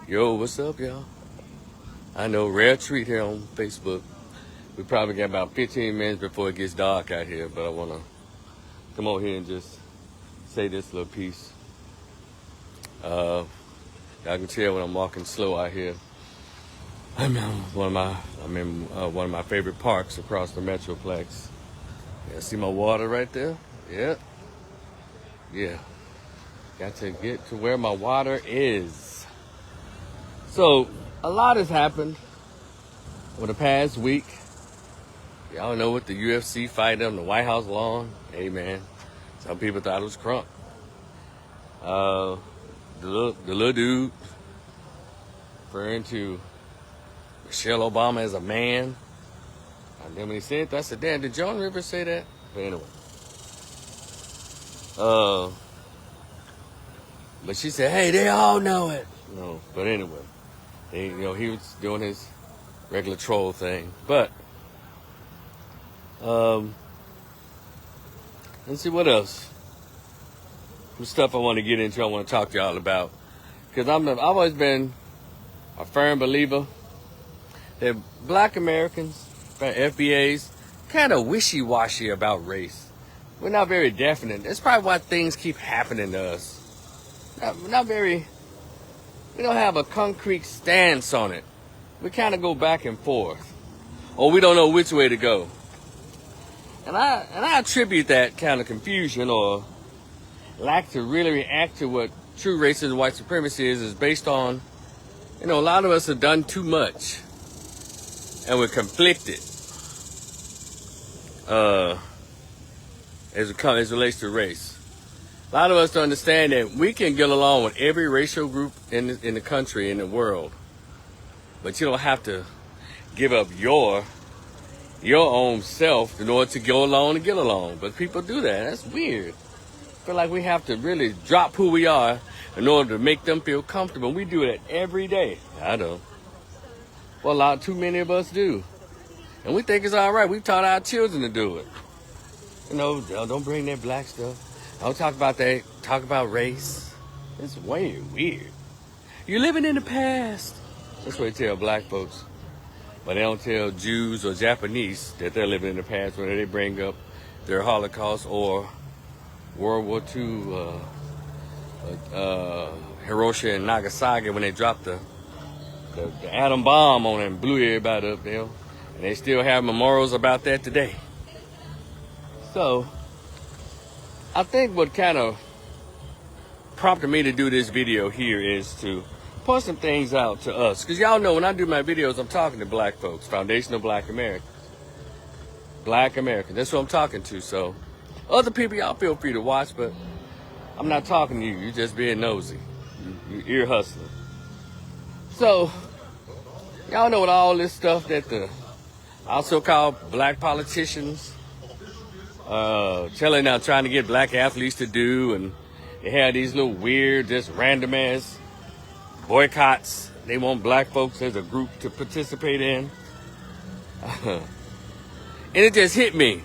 Yo, what's up, y'all? I know, rare treat here on Facebook. We probably got about 15 minutes before it gets dark out here, but I want to come over here and just say this little piece. Y'all can tell when I'm walking slow out here. I'm in one of my favorite parks across the Metroplex. Yeah, see my water right there? Yeah. Got to get to where my water is. So, a lot has happened over the past week. Y'all know what the UFC fight on the White House lawn? Hey, man. Some people thought it was crunk. The little dude referring to Michelle Obama as a man. And then when he said that, I said, damn, did Joan Rivers say that? But anyway. But she said, hey, they all know it. No, but anyway. He was doing his regular troll thing. But, let's see what else. Some stuff I want to get into, I want to talk to y'all about. Because I've always been a firm believer that black Americans, FBAs, kind of wishy-washy about race. We're not very definite. That's probably why things keep happening to us. We don't have a concrete stance on it. We kind of go back and forth. Or we don't know which way to go. And I attribute that kind of confusion or lack to really react to what true racism and white supremacy is based on, a lot of us have done too much. And we're conflicted. As it relates to race. A lot of us don't understand that we can get along with every racial group in the country, in the world. But you don't have to give up your own self in order to go along and get along. But people do that. That's weird. I feel like we have to really drop who we are in order to make them feel comfortable. We do that every day. I don't. Well, too many of us do. And we think it's all right. We've taught our children to do it. Don't bring that black stuff. Don't talk about that. Talk about race. It's way weird. You're living in the past. That's what they tell black folks. But they don't tell Jews or Japanese that they're living in the past when they bring up their Holocaust or World War II, Hiroshima and Nagasaki when they dropped the atom bomb on it and blew everybody up there. And they still have memorials about that today. So, I think what kind of prompted me to do this video here is to point some things out to us. Because y'all know when I do my videos, I'm talking to black folks, foundational black Americans. Black Americans, that's who I'm talking to. So, other people, y'all feel free to watch, but I'm not talking to you. You're just being nosy. You're ear hustling. So, y'all know what all this stuff that the also called black politicians trying to get black athletes to do, and they have these little weird, just random ass boycotts they want black folks as a group to participate in. And it just hit me.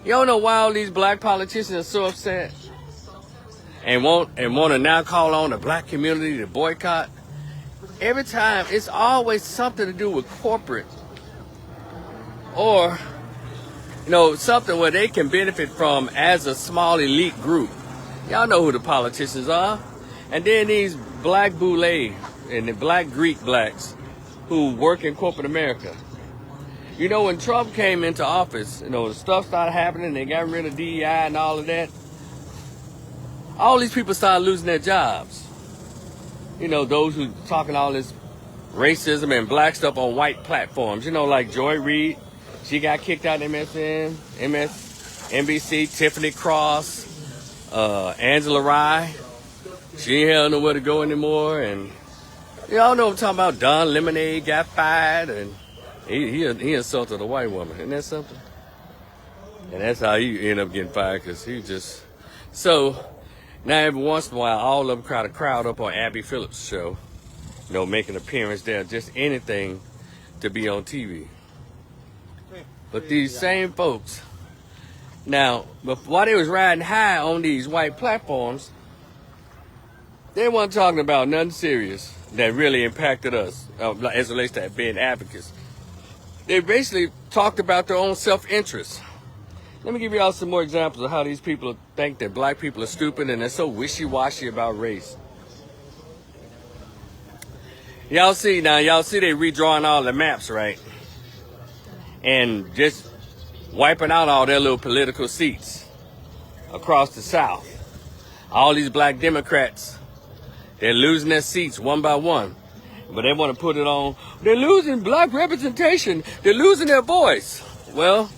Y'all know why all these black politicians are so upset and want to now call on the black community to boycott? Every time, it's always something to do with corporate or something where they can benefit from as a small elite group. Y'all know who the politicians are. And then these black boule and the black Greek blacks who work in corporate America. When Trump came into office, the stuff started happening, they got rid of DEI and all of that. All these people started losing their jobs. Those who talking all this racism and black stuff on white platforms. Like Joy Reid. She got kicked out of NBC, Tiffany Cross, Angela Rye. She ain't nowhere to go anymore. And y'all know what I'm talking about. Don Lemonade got fired, and he insulted a white woman. Isn't that something? And that's how he ended up getting fired, because he just... So, now every once in a while, all of them try to crowd up on Abby Phillips' show. Make an appearance there. Just anything to be on TV. But these same folks, now, while they was riding high on these white platforms, they weren't talking about nothing serious. that really impacted us as it relates to being advocates. They basically talked about their own self-interest. Let me give y'all some more examples of how these people think that black people are stupid and they're so wishy-washy about race. Y'all see they redrawing all the maps, right? And just wiping out all their little political seats across the South. All these black Democrats, they're losing their seats one by one. But they want to put it on, they're losing black representation. They're losing their voice. Well,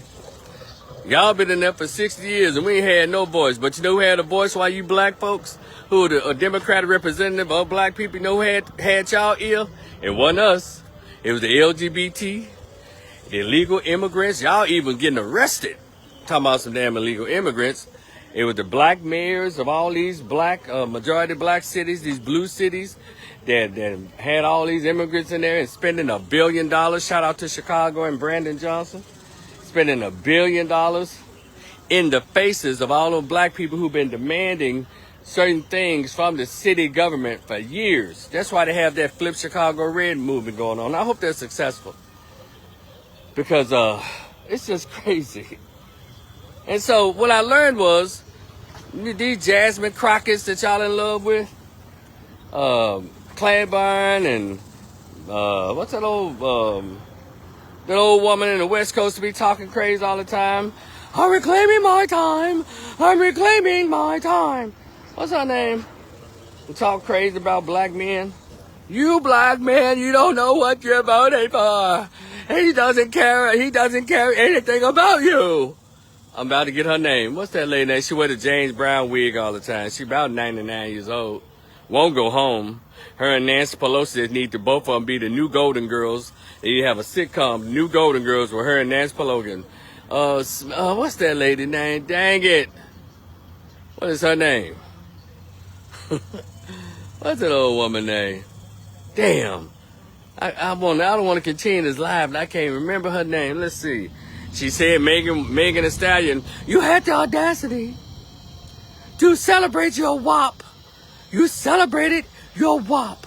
y'all been in there for 60 years and we ain't had no voice. But you know who had a voice while you black folks, who a Democratic representative of black people, you know who had y'all ear? It wasn't us. It was the LGBT, the illegal immigrants. Y'all even getting arrested. Talking about some damn illegal immigrants. It was the black mayors of all these black, majority black cities, these blue cities, that had all these immigrants in there and spending $1 billion. Shout out to Chicago and Brandon Johnson. Spending $1 billion in the faces of all those black people who've been demanding certain things from the city government for years. That's why they have that Flip Chicago Red movement going on. I hope they're successful. Because it's just crazy. And so what I learned was, these Jasmine Crockett's that y'all in love with, Claiborne and what's that old woman in the West Coast to be talking crazy all the time? I'm reclaiming my time. I'm reclaiming my time. What's her name? And talk crazy about black men. You black man, you don't know what you're voting for. He doesn't care. He doesn't care anything about you. I'm about to get her name. What's that lady name? She wear the James Brown wig all the time. She about 99 years old. Won't go home. Her and Nancy Pelosi just need to both of them be the new Golden Girls. They need to have a sitcom, New Golden Girls, with her and Nancy Pelosi. What's that lady name? Dang it. What is her name? What's that old woman name? Damn. I don't want to continue this live, and I can't remember her name. Let's see. She said, Megan Thee Stallion, you had the audacity to celebrate your WAP. You celebrated your WAP.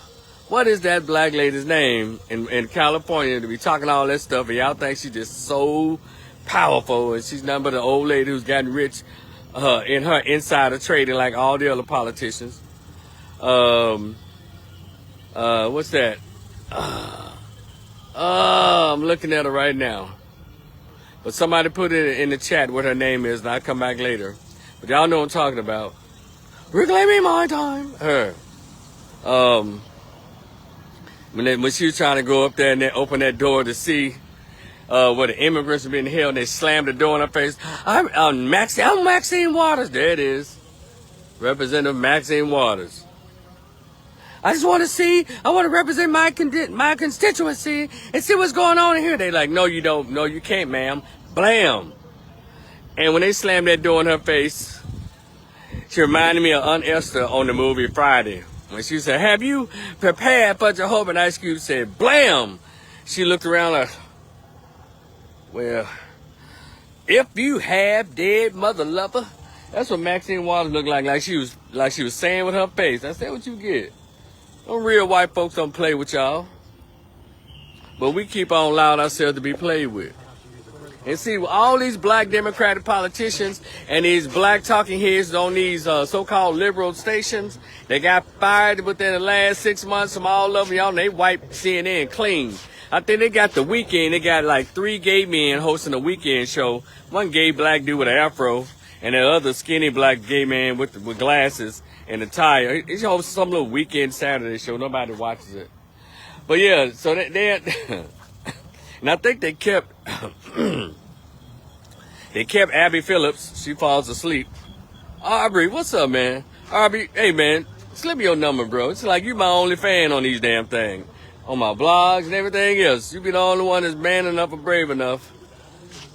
What is that black lady's name in California to be talking all that stuff, and y'all think she's just so powerful, and she's nothing but an old lady who's gotten rich in her insider trading like all the other politicians. What's that? I'm looking at her right now. But somebody put it in the chat what her name is, and I'll come back later. But y'all know what I'm talking about. Reclaiming my time. Her. When she was trying to go up there and then open that door to see where the immigrants have been held, and they slammed the door in her face. I'm Maxine Waters. There it is. Representative Maxine Waters. I just want to see, I want to represent my constituency and see what's going on in here. They like, no, you don't. No, you can't, ma'am. Blam. And when they slammed that door in her face, she reminded me of Aunt Esther on the movie Friday. When she said, have you prepared for Jehovah? And Ice Cube said, blam. She looked around like, well, if you have dead mother lover. That's what Maxine Waters looked like she was saying with her face. I said, what you get? Them real white folks don't play with y'all. But we keep on allowing ourselves to be played with. And see, all these black Democratic politicians and these black talking heads on these so-called liberal stations, they got fired within the last 6 months from all of them, y'all, and they wiped CNN clean. I think they got The Weeknd. They got like 3 gay men hosting a weekend show. One gay black dude with an afro, and the other skinny black gay man with glasses and a tie. He hosts some little weekend Saturday show. Nobody watches it. But yeah, so they and I think they kept Abby Phillips. She falls asleep. Aubrey, what's up, man? Aubrey, hey man, slip me your number, bro. It's like you my only fan on these damn things. On my blogs and everything else. You be the only one that's man enough or brave enough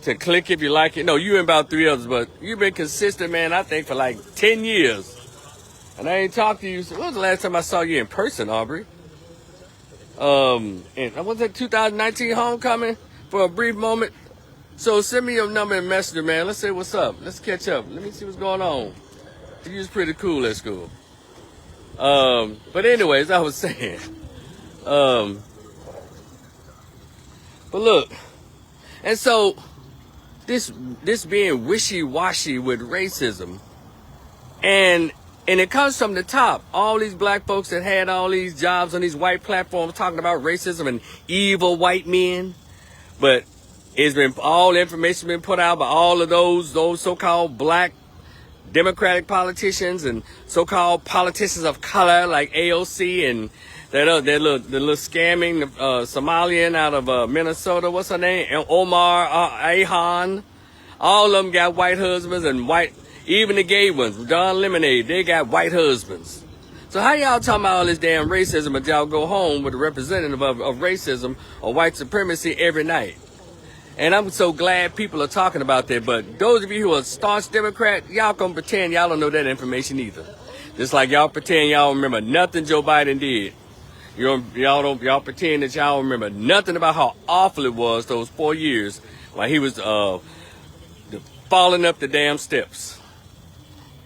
to click if you like it. No, you and about 3 others, but you've been consistent, man, I think for like 10 years. And I ain't talked to you. When was the last time I saw you in person, Aubrey? And was it 2019 homecoming for a brief moment? So send me your number and messenger, man. Let's say what's up. Let's catch up. Let me see what's going on. You was pretty cool at school. But anyways, I was saying, Um, but look, and so this being wishy-washy with racism, and it comes from the top. All these black folks that had all these jobs on these white platforms talking about racism and evil white men, but it's been all information been put out by all of those so-called black Democratic politicians and so-called politicians of color like AOC and that little scamming Somalian out of Minnesota. What's her name? Omar Ahan. All of them got white husbands and white, even the gay ones. Don Lemonade, they got white husbands. So how y'all talking about all this damn racism, but y'all go home with a representative of racism or white supremacy every night? And I'm so glad people are talking about that. But those of you who are staunch Democrat, y'all gonna pretend y'all don't know that information either. Just like y'all pretend y'all remember nothing Joe Biden did. Y'all pretend that y'all remember nothing about how awful it was those 4 years while he was falling up the damn steps.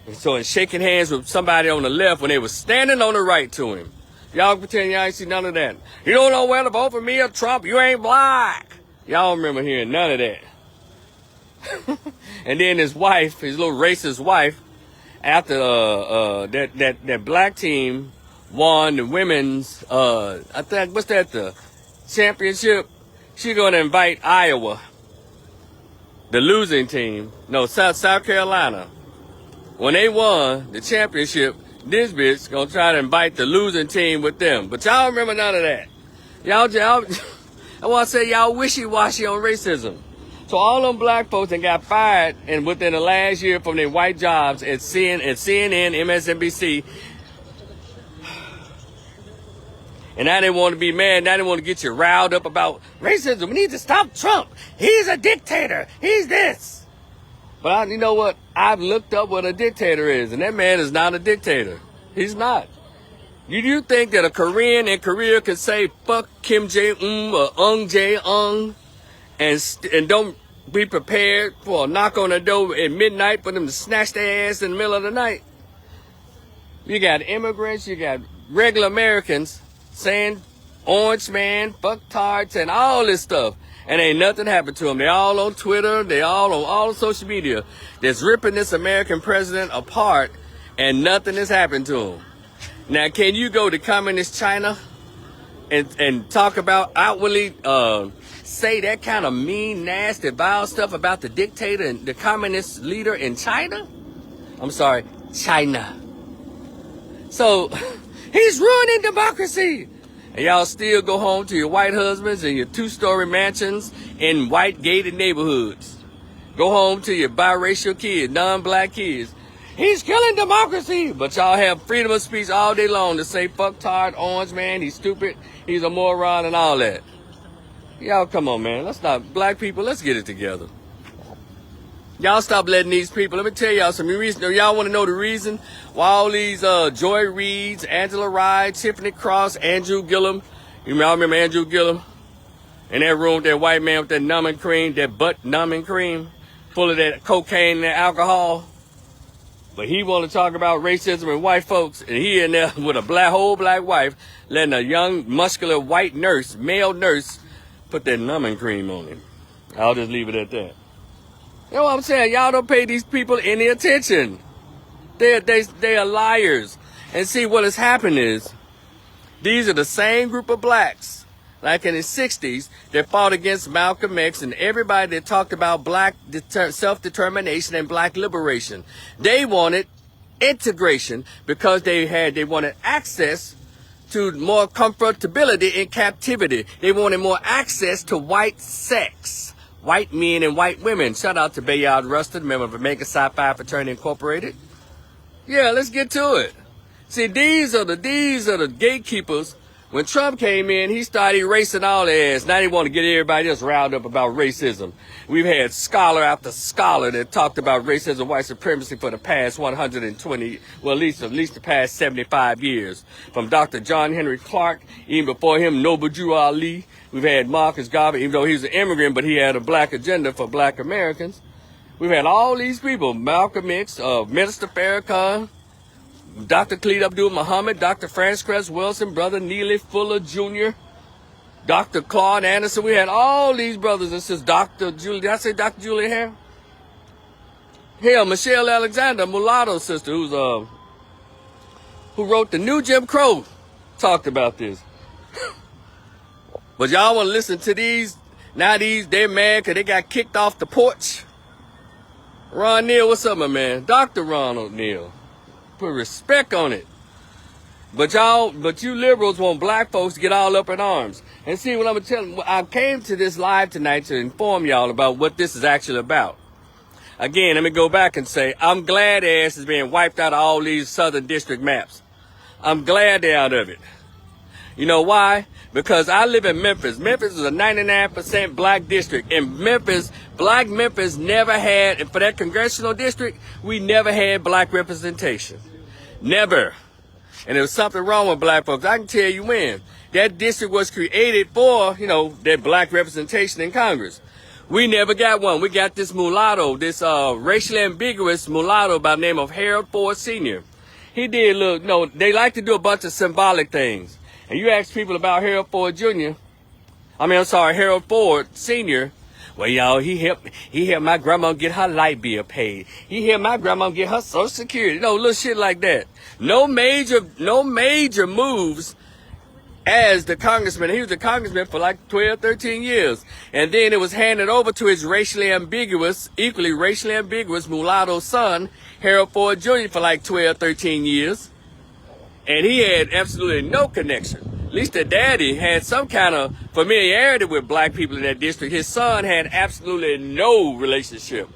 And so and shaking hands with somebody on the left when they was standing on the right to him. Y'all pretend y'all ain't see none of that. You don't know whether to vote for me or Trump. You ain't black. Y'all remember hearing none of that. And then his wife, his little racist wife, after that black team won the women's I think what's that, the championship, she gonna invite Iowa, the losing team, no, South Carolina. When they won the championship, this bitch gonna try to invite the losing team with them. But y'all remember none of that. Y'all I want to say y'all wishy-washy on racism. So all them black folks that got fired and within the last year from their white jobs at CNN, MSNBC, and now they want to be mad. Now they want to get you riled up about racism. We need to stop Trump. He's a dictator. He's this. But you know what? I've looked up what a dictator is, and that man is not a dictator. He's not. You think that a Korean in Korea could say fuck Kim Jong-un or Jae-ung and don't be prepared for a knock on the door at midnight for them to snatch their ass in the middle of the night? You got immigrants, you got regular Americans saying orange man, fuck tards, and all this stuff. And ain't nothing happened to them. They all on Twitter, they all on all social media that's ripping this American president apart, and nothing has happened to him. Now, can you go to communist China and talk about outwardly say that kind of mean, nasty, vile stuff about the dictator and the communist leader in China? I'm sorry, China. So he's ruining democracy. And y'all still go home to your white husbands and your two-story mansions in white gated neighborhoods. Go home to your biracial kids, non-black kids. He's killing democracy. But y'all have freedom of speech all day long to say fuck tard, orange man, he's stupid, he's a moron and all that. Y'all come on, man. Let's not, black people, let's get it together. Y'all stop letting these people, let me tell y'all some reason. Y'all want to know the reason why all these Joy Reids, Angela Rye, Tiffany Cross, Andrew Gillum, y'all remember Andrew Gillum? In that room with that white man with that numbing cream, that butt numbing cream, full of that cocaine and that alcohol. But he want to talk about racism and white folks, and he in there with a whole black wife, letting a young, muscular white nurse, male nurse, put that numbing cream on him. I'll just leave it at that. You know what I'm saying? Y'all don't pay these people any attention. They are liars. And see, what has happened is, these are the same group of blacks, like in the 60s, that fought against Malcolm X and everybody that talked about black self-determination and black liberation. They wanted integration because they wanted access to more comfortability in captivity. They wanted more access to white sex, white men and white women. Shout out to Bayard Rustin, member of Omega Psi Phi Fraternity Incorporated. Yeah, let's get to it. See, these are the gatekeepers. When Trump came in, he started erasing all their ass. Now they want to get everybody else riled up about racism. We've had scholar after scholar that talked about racism, white supremacy for the past 120, well, at least the past 75 years. From Dr. John Henry Clark, even before him, Noble Drew Ali. We've had Marcus Garvey, even though he was an immigrant, but he had a black agenda for black Americans. We've had all these people, Malcolm X, Minister Farrakhan, Dr. Khalid Abdul Muhammad, Dr. Frances Cress Wilson, Brother Neely Fuller Jr., Dr. Claude Anderson. We had all these brothers and sisters. Dr. Julie, did I say Dr. Julie Hare? Hell, Michelle Alexander, mulatto sister, who wrote the New Jim Crow, talked about this. But y'all want to listen to these? Now they're mad because they got kicked off the porch. Ron Neal, what's up, my man? Dr. Ronald Neal. Put respect on it. But you liberals want black folks to get all up in arms. And see what I'm going to tell you. I came to this live tonight to inform y'all about what this is actually about. Again, let me go back and say, I'm glad their ass is being wiped out of all these Southern District maps. I'm glad they're out of it. You know why? Because I live in Memphis. Memphis is a 99% black district. In Memphis, black Memphis never had, and for that congressional district, we never had black representation. Never. And there was something wrong with black folks. I can tell you when. That district was created for, that black representation in Congress. We never got one. We got this mulatto, this racially ambiguous mulatto by the name of Harold Ford Sr. He did they like to do a bunch of symbolic things. And you ask people about Harold Ford Harold Ford Sr. Well, y'all, he helped my grandma get her light bill paid. He helped my grandma get her Social Security. Little shit like that. No major moves as the congressman. He was a congressman for like 12, 13 years. And then it was handed over to his equally racially ambiguous mulatto son, Harold Ford Jr. for like 12, 13 years. And he had absolutely no connection. At least the daddy had some kind of familiarity with black people in that district. His son had absolutely no relationship,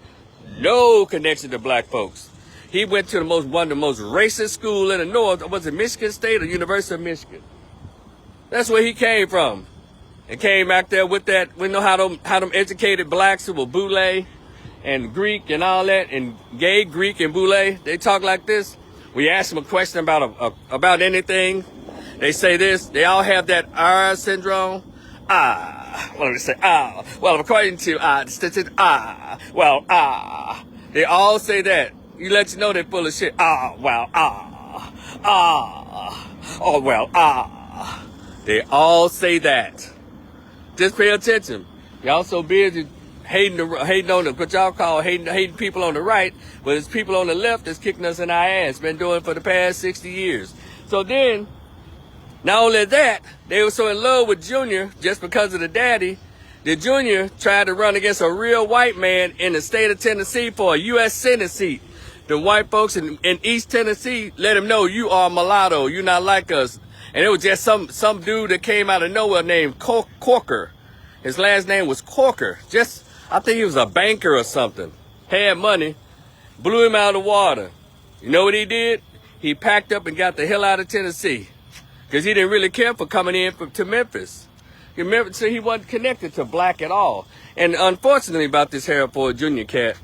no connection to black folks. He went to one of the most racist schools in the North. Was it Michigan State or University of Michigan? That's where he came from. And came back there with that. We know how them educated blacks who were Boule and Greek and all that, and gay Greek and Boule, they talk like this. We ask them a question about anything. They say this. They all have that R syndrome. What do they say? Well, according to they all say that. You let you know they're full of shit. They all say that. Just pay attention. Y'all so busy hating on what y'all call hating people on the right, but it's people on the left that's kicking us in our ass. Been doing it for the past 60 years. So then, not only that, they were so in love with Junior just because of the daddy. The Junior tried to run against a real white man in the state of Tennessee for a U.S. Senate seat. The white folks in East Tennessee let him know, you are mulatto, you're not like us. And it was just some dude that came out of nowhere named Corker. His last name was Corker. I think he was a banker or something. Had money. Blew him out of the water. You know what he did? He packed up and got the hell out of Tennessee. Because he didn't really care for coming in to Memphis. So he wasn't connected to black at all. And unfortunately about this Harold Ford Jr. cat,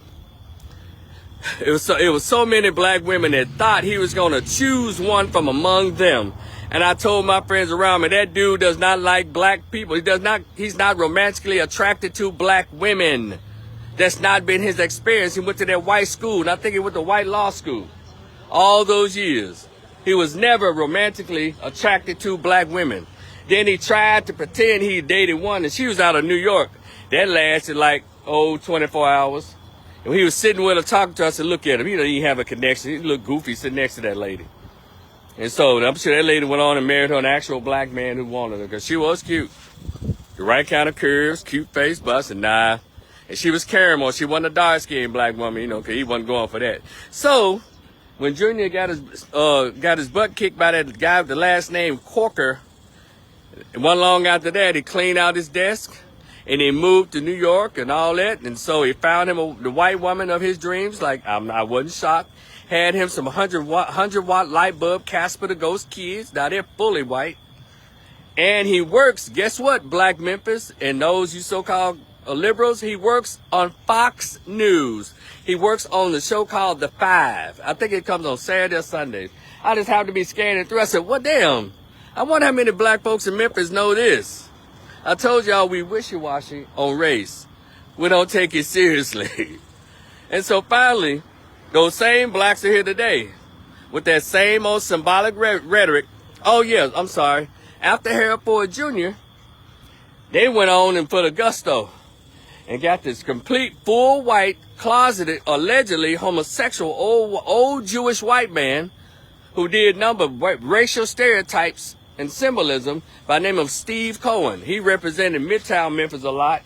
it was so many black women that thought he was going to choose one from among them. And I told my friends around me, that dude does not like black people. He's not romantically attracted to black women. That's not been his experience. He went to that white school, and I think he went to white law school all those years. He was never romantically attracted to black women. Then he tried to pretend he dated one, and she was out of New York. That lasted 24 hours. And when he was sitting with her talking to her, I said, look at him. He didn't even have a connection. He looked goofy sitting next to that lady. And so I'm sure that lady went on and married her an actual black man who wanted her because she was cute. The right kind of curves, cute face, bust, and And she was caramel. She wasn't a dark-skinned black woman, because he wasn't going for that. So when Junior got his butt kicked by that guy with the last name Corker, and one long after that, he cleaned out his desk and he moved to New York and all that. And so he found him the white woman of his dreams. I wasn't shocked. Had him some 100-watt light bulb Casper the Ghost kids. Now they're fully white. And he works, guess what, Black Memphis and those you so-called liberals, he works on Fox News. He works on the show called The Five. I think it comes on Saturday or Sunday. I just happened to be scanning through. I said, well, damn. I wonder how many black folks in Memphis know this. I told y'all we wishy-washy on race. We don't take it seriously. And so finally, those same blacks are here today. with that same old symbolic rhetoric. Oh, yeah, I'm sorry. After Harold Ford Jr., they went on and put a gusto and got this complete, full white, closeted, allegedly homosexual, old Jewish white man who did number of racial stereotypes and symbolism by the name of Steve Cohen. He represented Midtown Memphis a lot.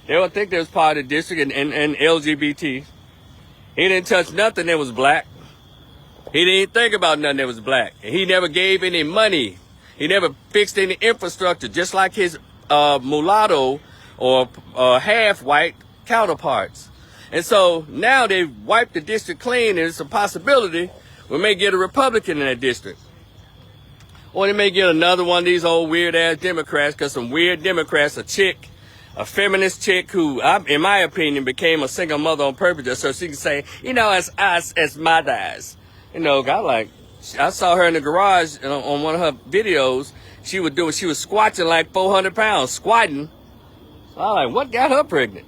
They don't think they was part of the district and LGBT. He didn't touch nothing that was black. He didn't think about nothing that was black. And he never gave any money. He never fixed any infrastructure, just like his mulatto or half-white counterparts. And so now they've wiped the district clean, and it's a possibility we may get a Republican in that district. Or they may get another one of these old weird-ass Democrats, because some weird Democrats, a feminist chick who, in my opinion, became a single mother on purpose just so she can say, you know, it's us, it's my dads. You know, I saw her in the garage on one of her videos. She was squatching like 400 pounds, squatting. So I was like, what got her pregnant?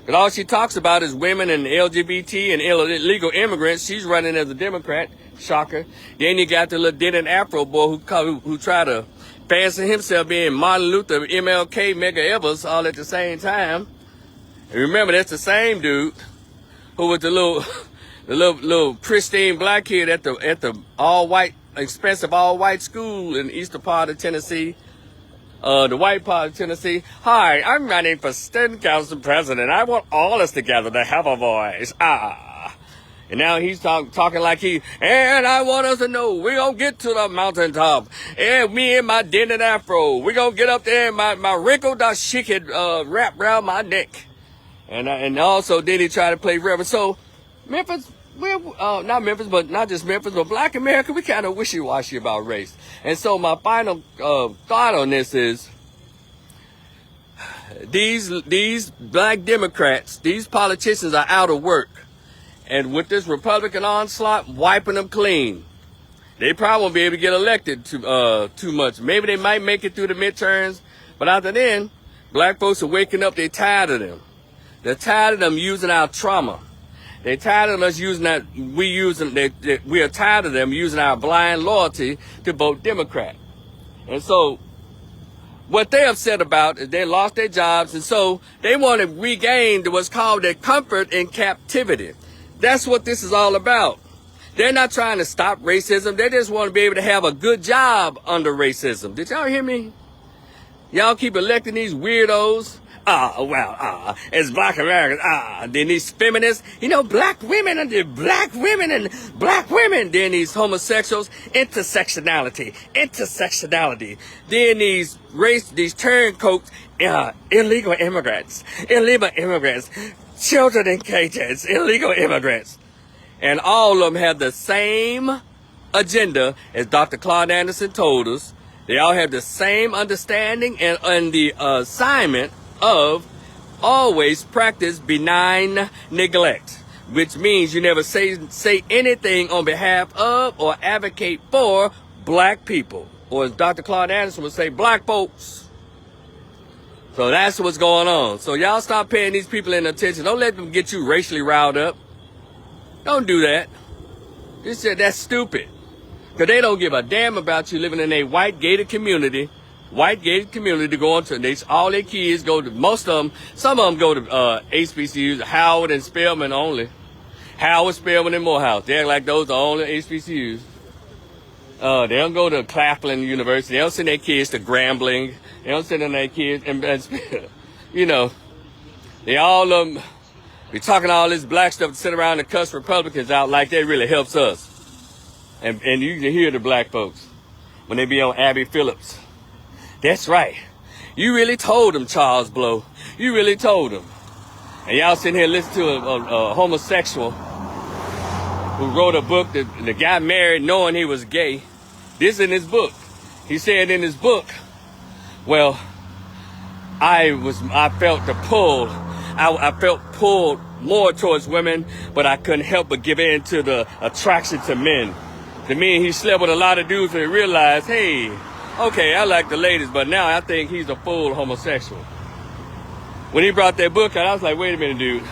Because all she talks about is women and LGBT and illegal immigrants. She's running as a Democrat. Shocker. Then you got the little dented Afro boy who tried to fancy himself being Martin Luther, MLK, Medgar Evers all at the same time. And remember, that's the same dude who was the little pristine black kid at the expensive all white school in the eastern part of Tennessee, the white part of Tennessee. Hi, I'm running for student council president. I want all us together to have a voice. And now he's talking like and I want us to know we're going to get to the mountaintop. And me and my dented afro, we're going to get up there and my wrinkled dashiki wrap around my neck. And also then he tried to play reverend. So Memphis, not Memphis, but not just Memphis, but Black America, we kind of wishy-washy about race. And so my final thought on this is these black Democrats, these politicians are out of work. And with this Republican onslaught, wiping them clean. They probably won't be able to get elected too much. Maybe they might make it through the midterms. But after then, black folks are waking up. They're tired of them. They're tired of them using our trauma. They're tired of us using that. We are tired of them using our blind loyalty to vote Democrat. And so what they're upset about is they lost their jobs. And so they want to regain what's called their comfort in captivity. That's what this is all about. They're not trying to stop racism. They just want to be able to have a good job under racism. Did y'all hear me? Y'all keep electing these weirdos. It's black Americans. Then these feminists, black women and black women. Then these homosexuals, intersectionality. Then these turncoats, illegal immigrants, children in cages, illegal immigrants. And all of them have the same agenda as Dr. Claude Anderson told us. They all have the same understanding and the assignment of always practice benign neglect, which means you never say anything on behalf of or advocate for black people. Or as Dr. Claude Anderson would say, black folks. So that's what's going on. So y'all stop paying these people any attention. Don't let them get you racially riled up. Don't do that. That's stupid. Because they don't give a damn about you living in a white gated community. Going to, all their kids go to, most of them, some of them go to HBCUs, Howard and Spelman only. Howard, Spelman, and Morehouse. They act like those are only HBCUs. They don't go to Claflin University. They don't send their kids to Grambling. They don't send their kids, and they all be talking all this black stuff to sit around and cuss Republicans out like that really helps us. And you can hear the black folks when they be on Abby Phillips. That's right. You really told them, Charles Blow. You really told them. And y'all sitting here listening to a homosexual who wrote a book that the guy married knowing he was gay. This in his book. He said in his book, well, I felt the pull. I felt pulled more towards women, but I couldn't help but give in to the attraction to men. To me, he slept with a lot of dudes and he realized, hey, okay, I like the ladies, but now I think he's a full homosexual. When he brought that book out, I was like, wait a minute, dude.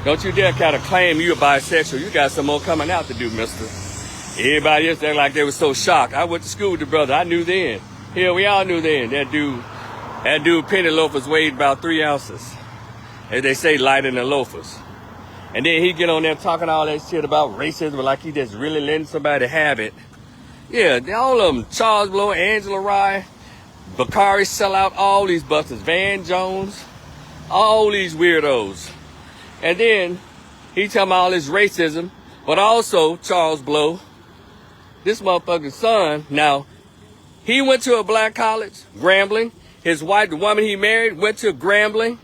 Don't you dare kind of claim you a bisexual. You got some more coming out to do, mister. Everybody else act like they were so shocked. I went to school with the brother. I knew then. Hell, we all knew then. That dude penny loafers weighed about 3 ounces. As they say, lighter than loafers. And then he get on there talking all that shit about racism like he just really letting somebody have it. Yeah, all of them. Charles Blow, Angela Rye, Bakari Sellout, all these busters. Van Jones, all these weirdos. And then he talking about all this racism, but also Charles Blow, this motherfucker's son. Now, he went to a black college, Grambling. His wife, the woman he married, went to Grambling.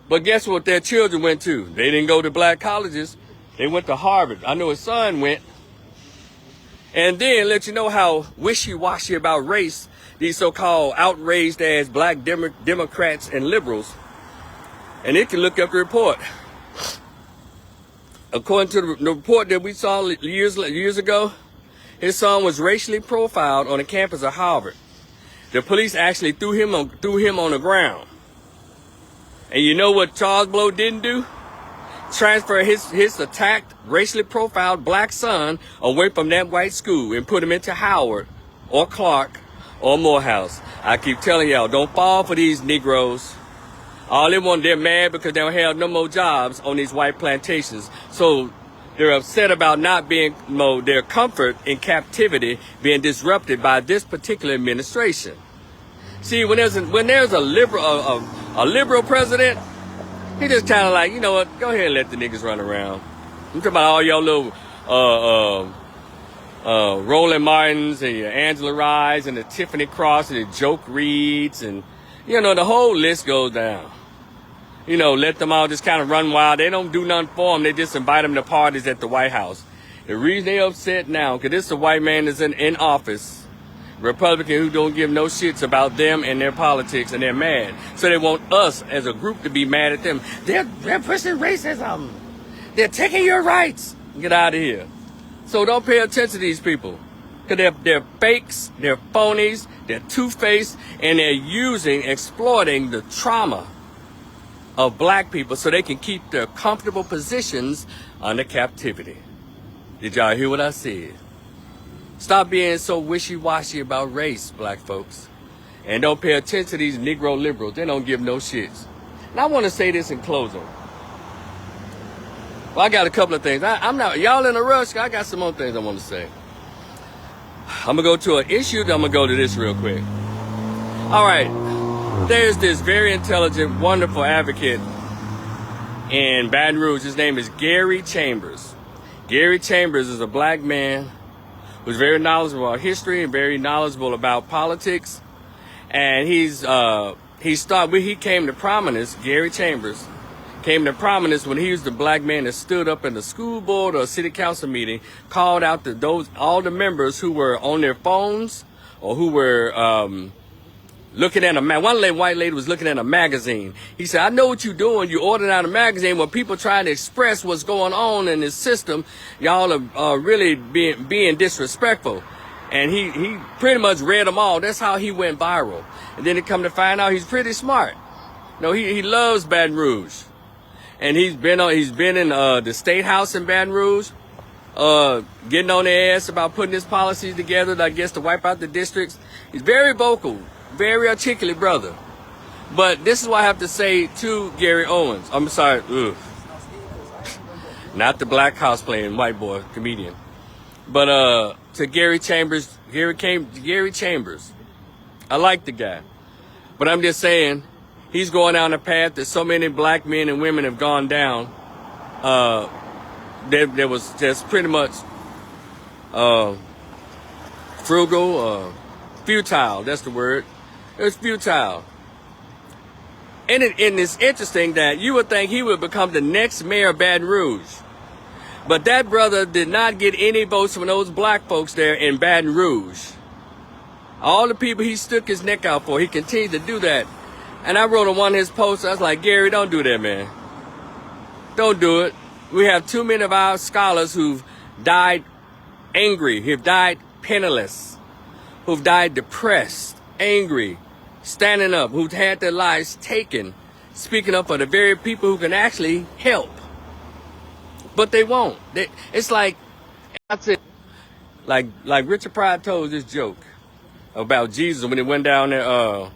But guess what their children went to? They didn't go to black colleges. They went to Harvard. I know his son went. And then let you know how wishy-washy about race these so-called outraged as black Democrats and liberals. And it can look up the report. According to the report that we saw years ago, his son was racially profiled on the campus of Harvard. The police actually threw him on the ground. And you know what Charles Blow didn't do? Transfer his attacked, racially profiled black son away from that white school and put him into Howard or Clark or Morehouse. I keep telling y'all, don't fall for these Negroes. All they want, they're mad because they don't have no more jobs on these white plantations. So they're upset about not being, their comfort in captivity being disrupted by this particular administration. See, when there's a liberal president, he just kind of like, you know what, go ahead and let the niggas run around. I'm talking about all y'all little Roland Martins and your Angela Rye's and the Tiffany Cross and the Joke Reeds and, you know, the whole list goes down. You know, let them all just kind of run wild. They don't do nothing for them. They just invite them to parties at the White House. The reason they upset now, because this is a white man that's in office, Republican, who don't give no shits about them and their politics, and they're mad. So they want us as a group to be mad at them. They're pushing racism. They're taking your rights. Get out of here. So don't pay attention to these people. Because they're fakes, they're phonies, they're two-faced, and they're exploiting the trauma of black people so they can keep their comfortable positions under captivity. Did y'all hear what I said? Stop being so wishy-washy about race, black folks. And don't pay attention to these Negro liberals. They don't give no shits. Now I want to say this in closing. Well, I got a couple of things. I'm not, y'all in a rush? I got some more things I want to say. I'm going to go to an issue, then I'm going to go to this real quick. All right. There's this very intelligent, wonderful advocate in Baton Rouge. His name is Gary Chambers. Gary Chambers is a black man who's very knowledgeable about history and very knowledgeable about politics. And he came to prominence, Gary Chambers, came to prominence when he was the black man that stood up in the school board or city council meeting, called out all the members who were on their phones or who were looking at one white lady was looking at a magazine. He said, I know what you're doing. You're ordering out a magazine where people trying to express what's going on in this system. Y'all are really being disrespectful. And he pretty much read them all. That's how he went viral. And then it come to find out he's pretty smart. No, he loves Baton Rouge. And he's been in the State House in Baton Rouge, getting on their ass about putting his policies together, I guess, to wipe out the districts. He's very vocal. Very articulate brother. But this is what I have to say to Gary Owens. I'm sorry. Not the black cosplaying white boy comedian. But to Gary Chambers. Gary Chambers. I like the guy. But I'm just saying, he's going down a path that so many black men and women have gone down. There was just pretty much futile. That's the word. It was futile. And it's interesting that you would think he would become the next mayor of Baton Rouge. But that brother did not get any votes from those black folks there in Baton Rouge. All the people he stuck his neck out for, he continued to do that. And I wrote on one of his posts, I was like, Gary, don't do that, man. Don't do it. We have too many of our scholars who've died angry, who've died penniless, who've died depressed, angry, standing up, who've had their lives taken, speaking up for the very people who can actually help. But they won't. It's like, that's it. Like Richard Pryor told this joke about Jesus when he went down there.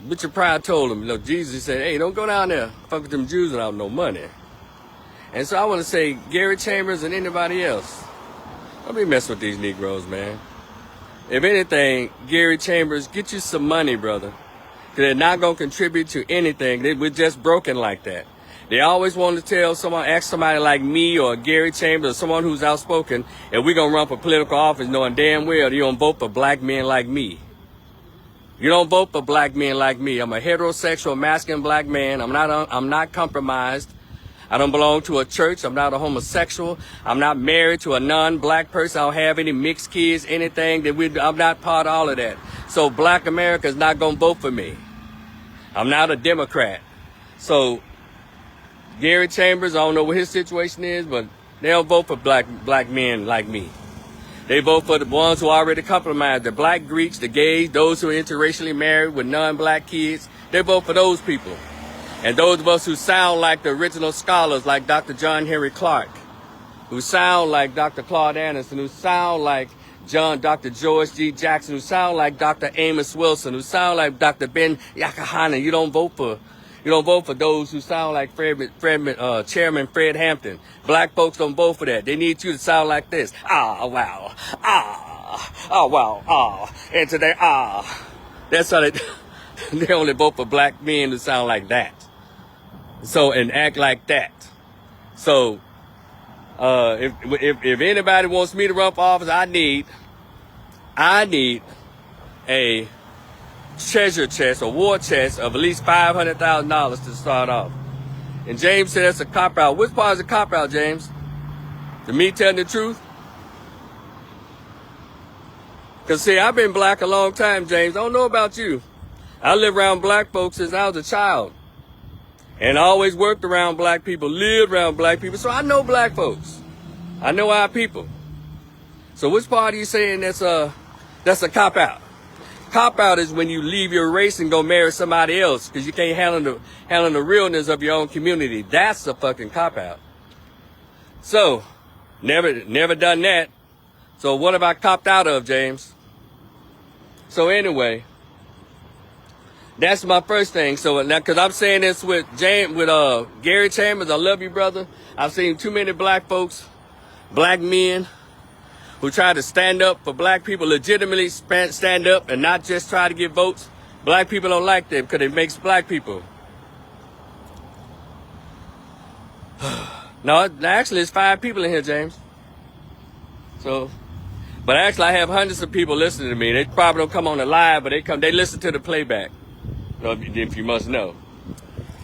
Richard Pryor told him, look, Jesus, he said, hey, don't go down there, fuck with them Jews without no money. And so I want to say, Gary Chambers and anybody else, don't be messing with these Negroes, man. If anything, Gary Chambers, get you some money, brother. Because they're not going to contribute to anything. We're just broken like that. They always want to tell someone, ask somebody like me or Gary Chambers or someone who's outspoken, if we're going to run for political office knowing damn well you don't vote for black men like me. You don't vote for black men like me. I'm a heterosexual, masculine black man. I'm not compromised. I don't belong to a church. I'm not a homosexual. I'm not married to a non-black person. I don't have any mixed kids, anything. I'm not part of all of that. So black America is not going to vote for me. I'm not a Democrat. So Gary Chambers, I don't know what his situation is, but they don't vote for black men like me. They vote for the ones who already compromised, the black Greeks, the gays, those who are interracially married with non-black kids. They vote for those people. And those of us who sound like the original scholars, like Dr. John Henry Clark, who sound like Dr. Claude Anderson, who sound like Dr. George G. Jackson, who sound like Dr. Amos Wilson, who sound like Dr. Ben Yakahana. You don't vote for those who sound like Chairman Fred Hampton. Black folks don't vote for that. They need you to sound like this. Ah, wow. Ah, oh, wow. Ah, and today, ah. That's how they only vote for black men who sound like that. So, and act like that. So, if anybody wants me to run for office, I need a treasure chest, a war chest of at least $500,000 to start off. And James said that's a cop-out. Which part is a cop-out, James? To me telling the truth? Because, see, I've been black a long time, James. I don't know about you. I lived around black folks since I was a child. And I always worked around black people, lived around black people. So I know black folks. I know our people. So which part are you saying that's a cop-out? Cop-out is when you leave your race and go marry somebody else because you can't handle the realness of your own community. That's a fucking cop-out. So, never done that. So what have I copped out of, James? So anyway, that's my first thing. So now, because I'm saying this with Gary Chambers, I love you, brother. I've seen too many black folks, black men, who try to stand up for black people, legitimately stand up and not just try to get votes. Black people don't like that because it makes black people. No, actually, it's 5 people in here, James. So, but actually, I have hundreds of people listening to me. They probably don't come on the live, but they listen to the playback. If you must know.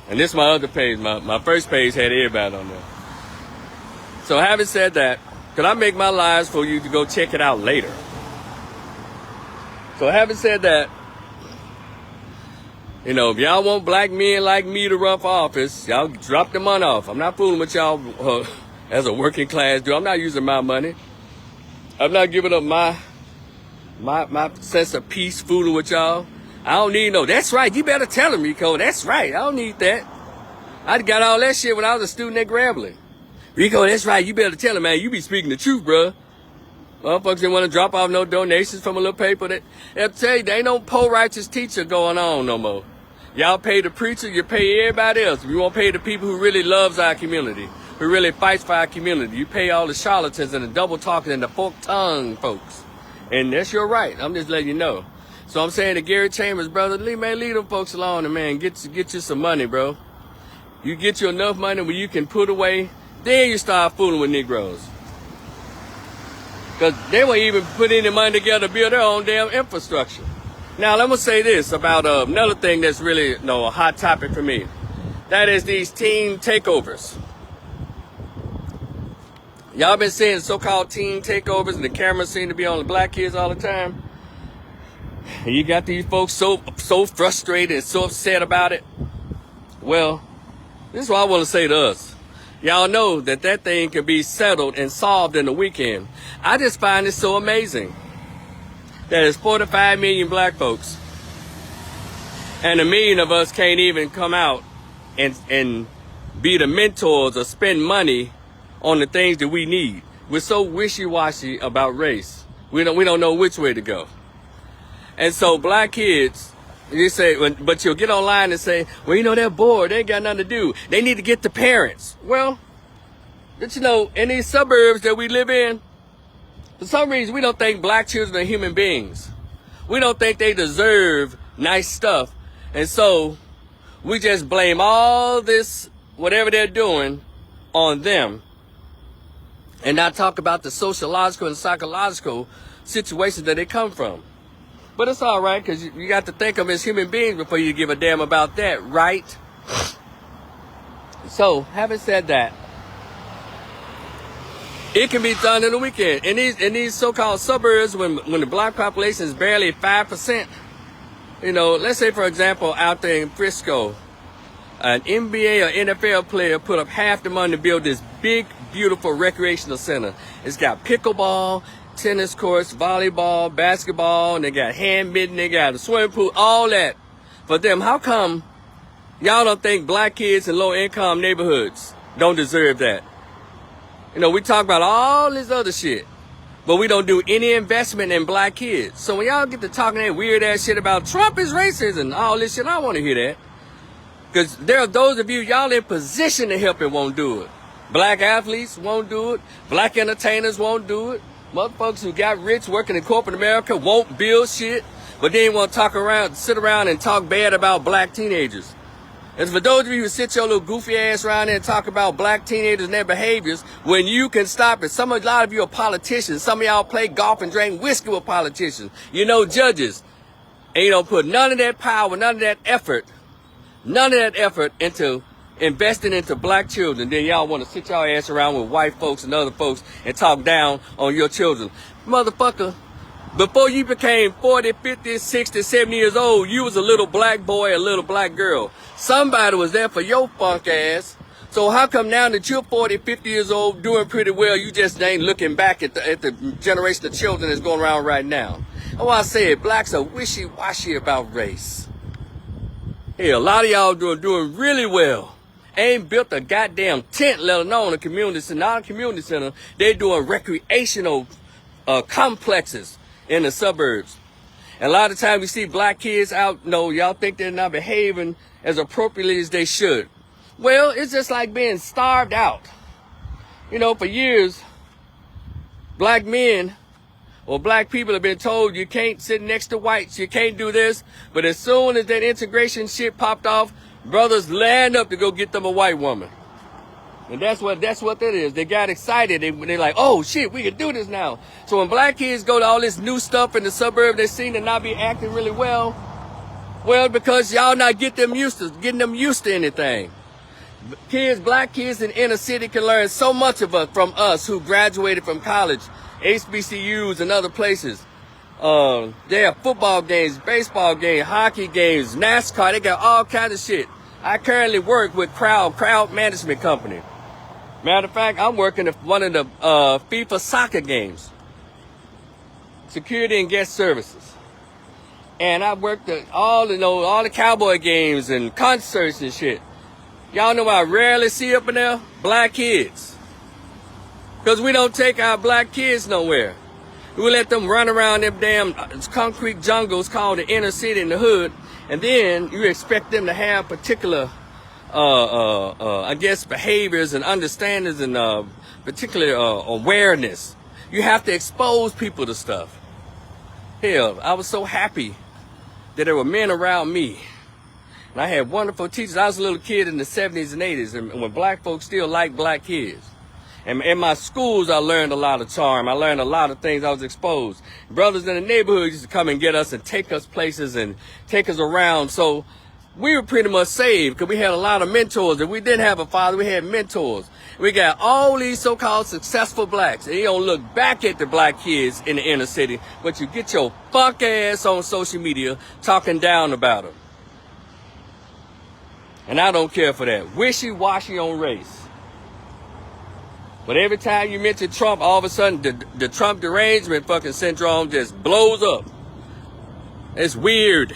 And this is my other page. My first page had everybody on there. So having said that, could I make my lives for you to go check it out later? So having said that, if y'all want black men like me to run for office, y'all drop the money off. I'm not fooling with y'all as a working class dude. I'm not using my money. I'm not giving up my sense of peace fooling with y'all. I don't need no, that's right, you better tell him, Rico. That's right, I don't need that. I got all that shit when I was a student at Grambling. Rico, that's right, you better tell him, man, you be speaking the truth, bruh. Motherfuckers didn't want to drop off no donations from a little paper. They'll tell you, there ain't no poor righteous teacher going on no more. Y'all pay the preacher, you pay everybody else. You won't pay the people who really loves our community, who really fights for our community. You pay all the charlatans and the double talking and the forked tongue folks. And that's your right, I'm just letting you know. So I'm saying to Gary Chambers, brother, leave them folks alone and, man, get you some money, bro. You get you enough money where you can put away, then you start fooling with Negroes. Because they won't even put any money together to build their own damn infrastructure. Now, let me say this about another thing that's really a hot topic for me. That is these teen takeovers. Y'all been seeing so-called teen takeovers and the cameras seem to be on the black kids all the time. And you got these folks so frustrated and so upset about it. Well, this is what I want to say to us. Y'all know that thing can be settled and solved in a weekend. I just find it so amazing that there's 45 million black folks and 1 million of us can't even come out and be the mentors or spend money on the things that we need. We're so wishy-washy about race. We don't know which way to go. And so black kids, you say, but you'll get online and say, well, you know, they're bored. They ain't got nothing to do. They need to get the parents. Well, but you know, in these suburbs that we live in, for some reason, we don't think black children are human beings. We don't think they deserve nice stuff. And so we just blame all this, whatever they're doing, on them. And not talk about the sociological and psychological situations that they come from. But it's all right, because you got to think of them as human beings before you give a damn about that, right? So, having said that, it can be done in the weekend. In these so-called suburbs, when the black population is barely 5%, you know, let's say, for example, out there in Frisco, an NBA or NFL player put up half the money to build this big, beautiful recreational center. It's got pickleball, tennis courts, volleyball, basketball, and they got handmitten, they got a swimming pool, all that. For them, how come y'all don't think black kids in low-income neighborhoods don't deserve that? You know, we talk about all this other shit, but we don't do any investment in black kids. So when y'all get to talking that weird-ass shit about Trump is racist and all this shit, I want to hear that. Because there are those of you, y'all in position to help and won't do it. Black athletes won't do it. Black entertainers won't do it. Motherfuckers who got rich working in corporate America won't build shit, but then want to sit around and talk bad about black teenagers. And for those of you who sit your little goofy ass around there and talk about black teenagers and their behaviors, when you can stop it. A lot of you are politicians. Some of y'all play golf and drink whiskey with politicians. You know, judges. And you don't put none of that power, none of that effort into investing into black children. Then y'all want to sit y'all ass around with white folks and other folks and talk down on your children. Motherfucker, before you became 40, 50, 60, 70 years old, you was a little black boy, a little black girl. Somebody was there for your funk ass. So how come now that you're 40, 50 years old, doing pretty well, you just ain't looking back at the generation of children that's going around right now? Oh, I said, blacks are wishy-washy about race. Hey, a lot of y'all doing really well. Ain't built a goddamn tent, let alone a community center. Not a community center. They're doing recreational complexes in the suburbs. And a lot of times we see black kids out, no, y'all think they're not behaving as appropriately as they should. Well, it's just like being starved out. You know, for years, black men or black people have been told you can't sit next to whites, you can't do this. But as soon as that integration shit popped off, brothers lined up to go get them a white woman. And that's what that is. They got excited. They're like, oh shit, we can do this now. So when black kids go to all this new stuff in the suburb, they seem to not be acting really well. Well, because y'all not getting them used to anything. Black kids in inner city can learn so much from us who graduated from college, HBCUs and other places. They have football games, baseball games, hockey games, NASCAR. They got all kinds of shit. I currently work with Crowd Management Company. Matter of fact, I'm working at one of the FIFA soccer games, security and guest services. And I worked at all the cowboy games and concerts and shit. Y'all know what I rarely see up in there? Black kids. Because we don't take our black kids nowhere. We let them run around them damn concrete jungles called the inner city in the hood. And then you expect them to have particular, I guess, behaviors and understandings and particular awareness. You have to expose people to stuff. Hell, I was so happy that there were men around me. And I had wonderful teachers. I was a little kid in the 70s and 80s, and when black folks still liked black kids. And in my schools, I learned a lot of charm. I learned a lot of things. I was exposed. Brothers in the neighborhood used to come and get us and take us places and take us around. So we were pretty much saved because we had a lot of mentors. If we didn't have a father, we had mentors. We got all these so-called successful blacks. And you don't look back at the black kids in the inner city, but you get your fuck ass on social media talking down about them. And I don't care for that. Wishy-washy on race. But every time you mention Trump, all of a sudden the Trump derangement fucking syndrome just blows up. It's weird.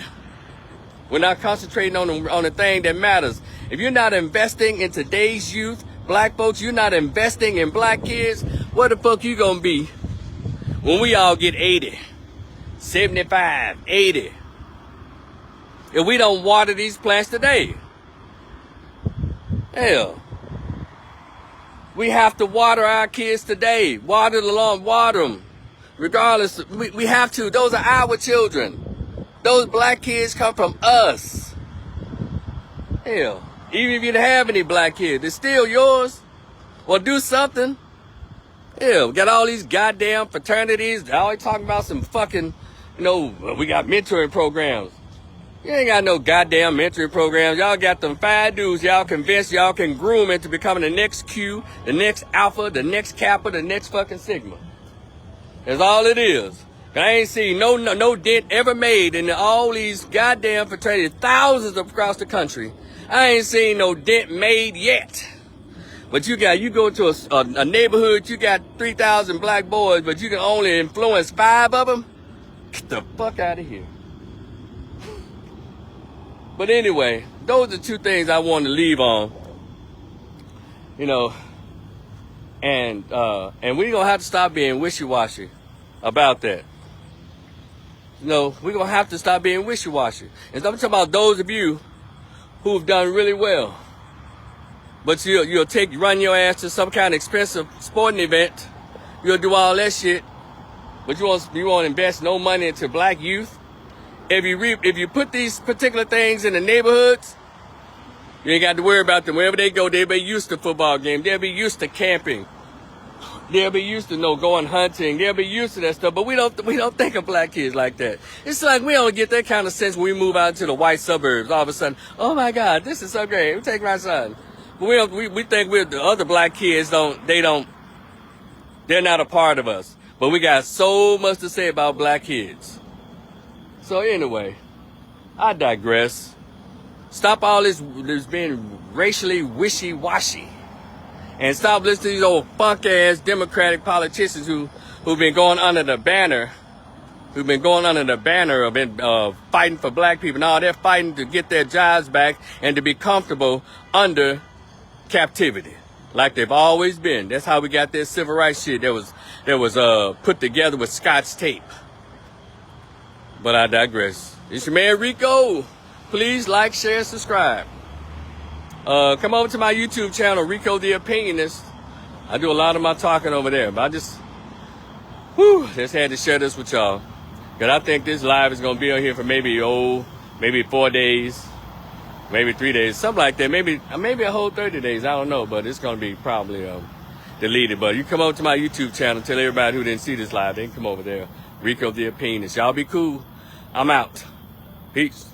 We're not concentrating on the thing that matters. If you're not investing in today's youth, black folks, you're not investing in black kids, where the fuck you gonna be when we all get 80, 75, 80? If we don't water these plants today. Hell. We have to water our kids today. Water the lawn, water them. Regardless, we have to. Those are our children. Those black kids come from us. Hell, even if you don't have any black kids, they're still yours. Well, do something. Hell, we got all these goddamn fraternities. They're always talking about some fucking, we got mentoring programs. You ain't got no goddamn mentoring programs. Y'all got them 5 dudes y'all convinced y'all can groom into becoming the next Q, the next Alpha, the next Kappa, the next fucking Sigma. That's all it is. I ain't seen no dent ever made in all these goddamn fraternities, thousands across the country. I ain't seen no dent made yet. But you go to a neighborhood, you got 3,000 black boys, but you can only influence 5 of them? Get the fuck out of here. But anyway, those are 2 things I want to leave on. And we're gonna have to stop being wishy-washy about that. We're gonna have to stop being wishy-washy. And I'm talking about those of you who've done really well. But you'll run your ass to some kind of expensive sporting event. You'll do all that shit. But you won't invest no money into black youth. If you put these particular things in the neighborhoods, you ain't got to worry about them. Wherever they go, they'll be used to football games. They'll be used to camping. They'll be used to going hunting. They'll be used to that stuff. But we don't think of black kids like that. It's like we don't get that kind of sense when we move out to the white suburbs. All of a sudden, oh my God, this is so great. We take my son. But we think the other black kids they're not a part of us. But we got so much to say about black kids. So anyway, I digress. Stop all this being racially wishy-washy. And stop listening to these old funk-ass Democratic politicians who've been going under the banner. Of fighting for black people. No, they're fighting to get their jobs back and to be comfortable under captivity. Like they've always been. That's how we got this civil rights shit that was put together with Scotch tape. But I digress. It's your man Rico. Please like, share, subscribe. Come over to my YouTube channel, Rico the Opinionist. I do a lot of my talking over there. But I just had to share this with y'all. Because I think this live is going to be on here for maybe 4 days. Maybe 3 days. Something like that. Maybe a whole 30 days. I don't know. But it's going to be probably deleted. But you come over to my YouTube channel. Tell everybody who didn't see this live. They can come over there. Rico the Opinionist. Y'all be cool. I'm out. Peace.